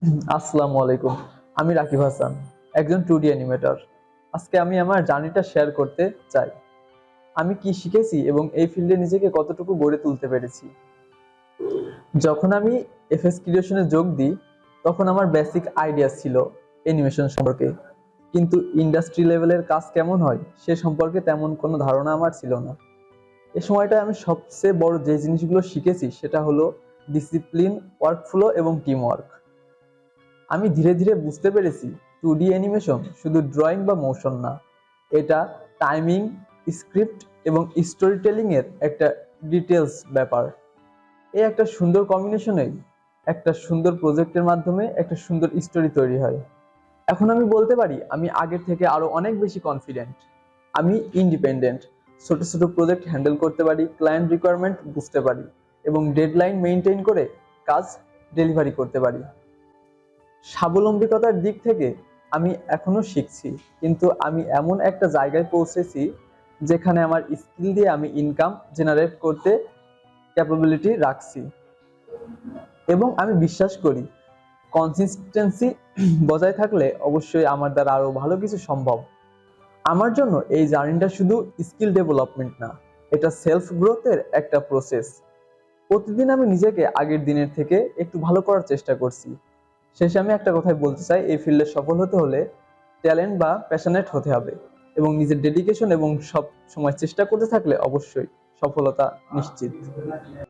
আসসালামু আলাইকুম। আমি রাকিব হাসান, একজন 2D অ্যানিমেটর। আজকে আমি আমার জার্নিটা শেয়ার করতে চাই। আমি কি শিখেছি এবং এই ফিল্ডে নিজেকে কতটুকু গড়ে তুলতে পেরেছি। যখন আমি এফএস ক্রিয়েশনে যোগ দিই, তখন আমার বেসিক আইডিয়া ছিল অ্যানিমেশন সম্পর্কে। কিন্তু ইন্ডাস্ট্রি লেভেলের কাজ কেমন হয় সে সম্পর্কে তেমন কোনো ধারণা আমার ছিল না। এ সময়টায় আমি সবচেয়ে বড় যে জিনিসগুলো শিখেছি সেটা হলো ডিসিপ্লিন, ওয়ার্কফ্লো এবং টিম ওয়ার্ক। আমি ধীরে ধীরে বুঝতে পেরেছি 2D অ্যানিমেশন শুধু ড্রয়িং বা মোশন না, এটা টাইমিং, স্ক্রিপ্ট এবং স্টোরি টেলিং এর একটা ডিটেলস ব্যাপার। এই একটা সুন্দর কম্বিনেশনেই একটা সুন্দর প্রজেক্টের মাধ্যমে একটা সুন্দর স্টোরি তৈরি হয়। এখন আমি বলতে পারি আমি আগের থেকে আরো অনেক বেশি কনফিডেন্ট। আমি ইন্ডিপেন্ডেন্ট, ছোট ছোট প্রজেক্ট হ্যান্ডেল করতে পারি, ক্লায়েন্ট রিকোয়ারমেন্ট বুঝতে পারি এবং ডেডলাইন মেনটেন করে কাজ ডেলিভারি করতে পারি। স্বাবলম্বিতার দিক থেকে আমি এখনো শিখছি, কিন্তু আমি এমন একটা জায়গায় পৌঁছেছি যেখানে আমার স্কিল দিয়ে আমি ইনকাম জেনারেট করতে ক্যাপাবিলিটি রাখছি। এবং আমি বিশ্বাস করি কনসিস্টেন্সি বজায় থাকলে অবশ্যই আমার দ্বারা আরো ভালো কিছু সম্ভব। আমার জন্য এই জার্নিটা শুধু স্কিল ডেভেলপমেন্ট না, এটা সেলফ গ্রোথের একটা প্রসেস। প্রতিদিন আমি নিজেকে আগের দিনের থেকে একটু ভালো করার চেষ্টা করছি। শেষে আমি একটা কথাই বলতে চাই, এই ফিল্ডে সফল হতে হলে ট্যালেন্ট বা প্যাশনেট হতে হবে এবং নিজের ডেডিকেশন এবং সব সময় চেষ্টা করতে থাকলে অবশ্যই সফলতা নিশ্চিত।